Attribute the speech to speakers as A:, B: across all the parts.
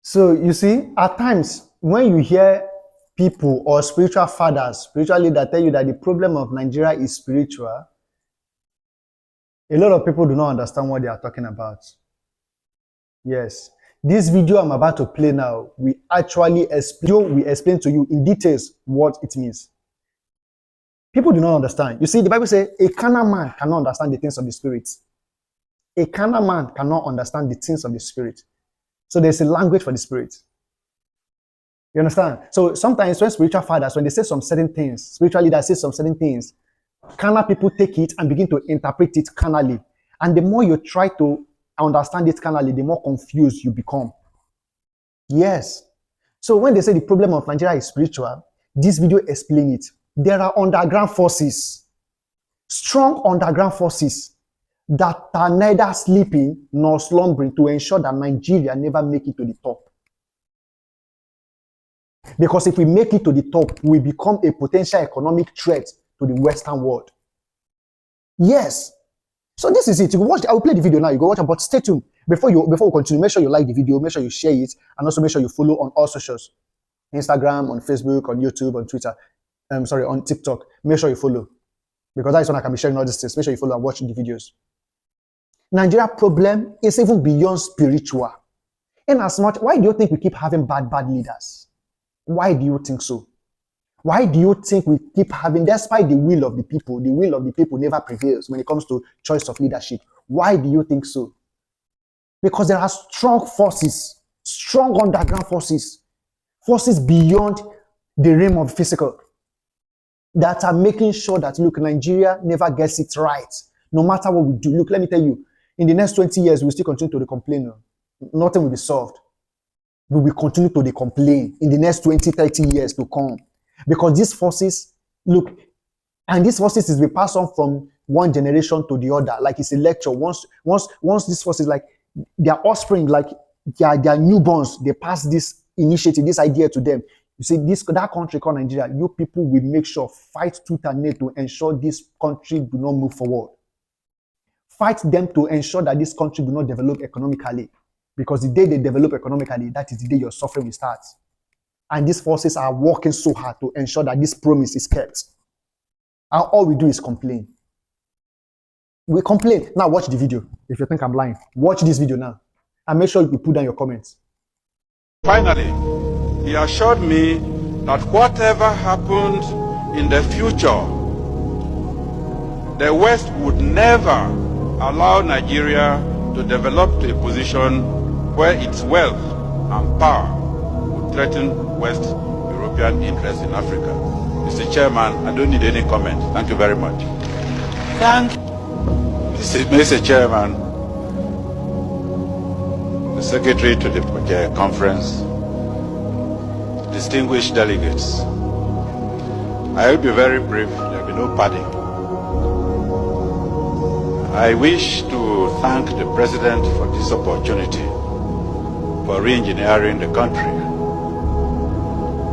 A: So you see, at times when you hear people or spiritual fathers, spiritual leaders tell you that the problem of Nigeria is spiritual, a lot of people do not understand what they are talking about. Yes. This video I'm about to play now, we explain to you in details what it means. People do not understand. You see, the Bible says a carnal man cannot understand the things of the spirit. A carnal man cannot understand the things of the spirit. So there's a language for the spirit. You understand? So sometimes when spiritual fathers, when they say some certain things, spiritual leaders say some certain things, carnal people take it and begin to interpret it carnally. And the more you try to understand it carnally, the more confused you become. Yes. So when they say the problem of Nigeria is spiritual, this video explains it. There are underground forces, strong underground forces that are neither sleeping nor slumbering to ensure that Nigeria never make it to the top. Because if we make it to the top, we become a potential economic threat to the Western world. Yes. So this is it. You watch. I will play the video now. You go watch it, but stay tuned. Before we continue, make sure you like the video, make sure you share it, and also make sure you follow on all socials. Instagram, on Facebook, on YouTube, on Twitter. On TikTok. Make sure you follow. Because that is when I can be sharing all these things. Make sure you follow and watch the videos. Nigeria problem is even beyond spiritual. In as much, why do you think we keep having bad leaders? Why do you think so? Why do you think we keep having, despite the will of the people never prevails when it comes to choice of leadership? Why do you think so? Because there are strong forces, strong underground forces, forces beyond the realm of physical, that are making sure that, look, Nigeria never gets it right, no matter what we do. Look, let me tell you, in the next 20 years, we'll still continue to complain. Nothing will be solved. We will continue to complain in the next 20, 30 years to come. Because these forces, look, and these forces is be passed on from one generation to the other. Like it's a lecture. Once these forces, like their offspring, like their newborns, they pass this initiative, this idea to them. You see, that country called Nigeria, you people will make sure, fight tooth and nail to ensure this country do not move forward. Fight them to ensure that this country will not develop economically. Because the day they develop economically, that is the day your suffering will start. And these forces are working so hard to ensure that this promise is kept. And all we do is complain. We complain. Now watch the video. If you think I'm lying, watch this video now. And make sure you put down your comments.
B: Finally, he assured me that whatever happened in the future, the West would never allow Nigeria to develop to a position where its wealth and power would threaten West European interests in Africa. Mr. Chairman, I don't need any comment. Thank you very much. Mr. Chairman, the Secretary to the conference, distinguished delegates, I will be very brief. There will be no padding. I wish to thank the President for this opportunity for re-engineering the country.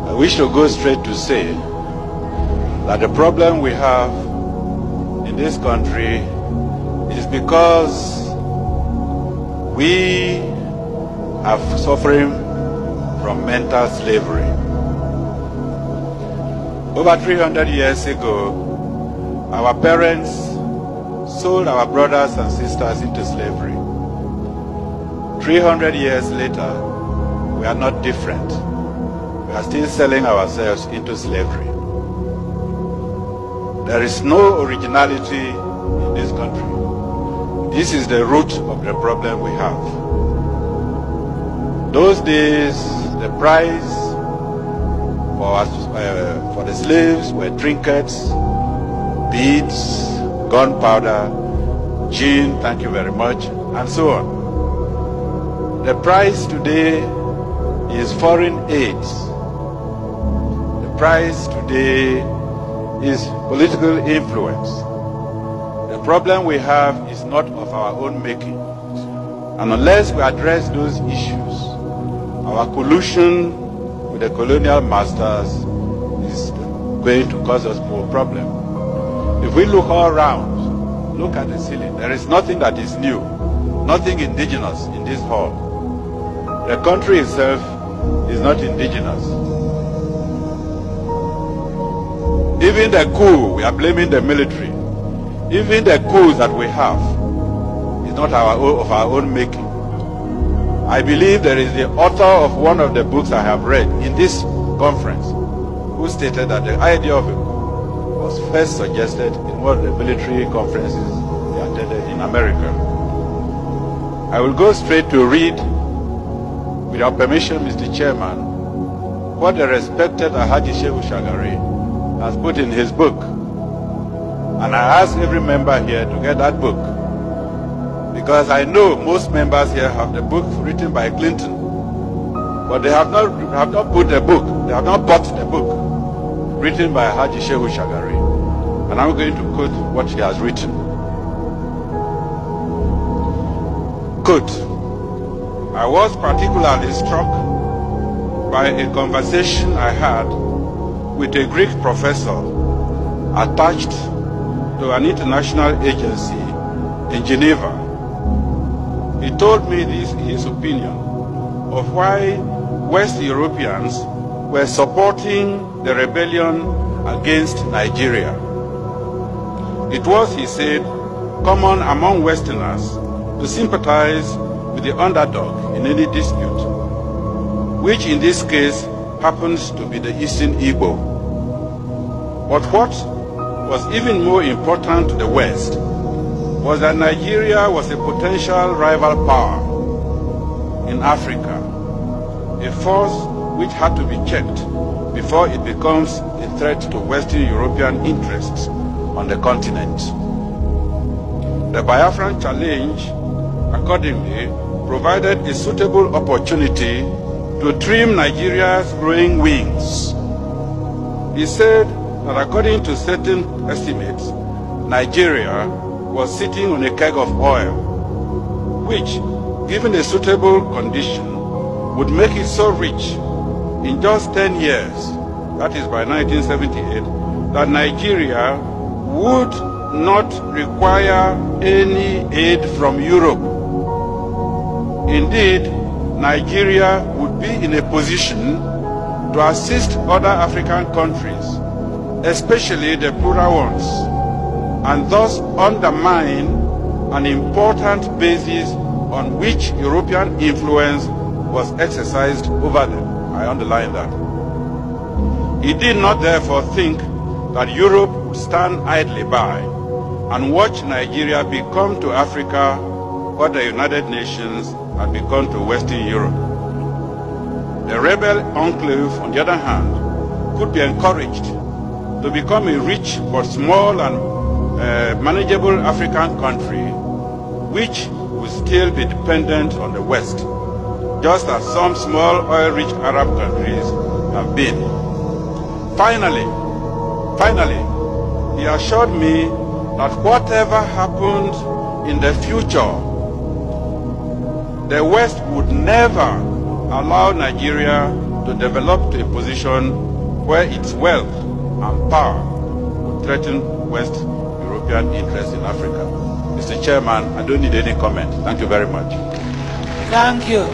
B: I wish to go straight to say that the problem we have in this country is because we are suffering from mental slavery. Over 300 years ago, our parents sold our brothers and sisters into slavery. 300 years later, we are not different. We are still selling ourselves into slavery. There is no originality in this country. This is the root of the problem we have. Those days, the price for the slaves were trinkets, beads, gunpowder, gin, thank you very much, and so on. The price today is foreign aid. The price today is political influence. The problem we have is not of our own making. And unless we address those issues, our collusion with the colonial masters is going to cause us more problems. If we look all around, look at the ceiling, there is nothing that is new, nothing indigenous in this hall. The country itself is not indigenous. Even the coup, we are blaming the military. Even the coups that we have is not of our own making. I believe there is the author of one of the books I have read in this conference who stated that the idea of a coup was first suggested in one of the military conferences he attended in America. I will go straight to read, with your permission, Mr. Chairman, what the respected Alhaji Shehu Shagari has put in his book. And I ask every member here to get that book, because I know most members here have the book written by Clinton, but they have not put the book, they have not bought the book written by Alhaji Shehu Shagari. And I'm going to quote what he has written. Quote, I was particularly struck by a conversation I had with a Greek professor attached to an international agency in Geneva. He told me his opinion of why West Europeans were supporting the rebellion against Nigeria. It was, he said, common among Westerners to sympathize with the underdog in any dispute, which in this case happens to be the Eastern Igbo. But what was even more important to the West was that Nigeria was a potential rival power in Africa, a force which had to be checked before it becomes a threat to Western European interests on the continent. The Biafran challenge, accordingly, provided a suitable opportunity to trim Nigeria's growing wings. He said that according to certain estimates, Nigeria was sitting on a keg of oil, which, given a suitable condition, would make it so rich in just 10 years, that is by 1978, that Nigeria would not require any aid from Europe. Indeed, Nigeria would be in a position to assist other African countries, especially the poorer ones, and thus undermine an important basis on which European influence was exercised over them. I underline that. He did not therefore think that Europe would stand idly by and watch Nigeria become to Africa what the United Nations had become to Western Europe. The rebel enclave, on the other hand, could be encouraged to become a rich but small and manageable African country, which would still be dependent on the West, just as some small oil-rich Arab countries have been. Finally, he assured me that whatever happened in the future, the West would never allow Nigeria to develop to a position where its wealth and power would threaten West European interests in Africa. Mr. Chairman, I don't need any comment. Thank you very much.
C: Thank you.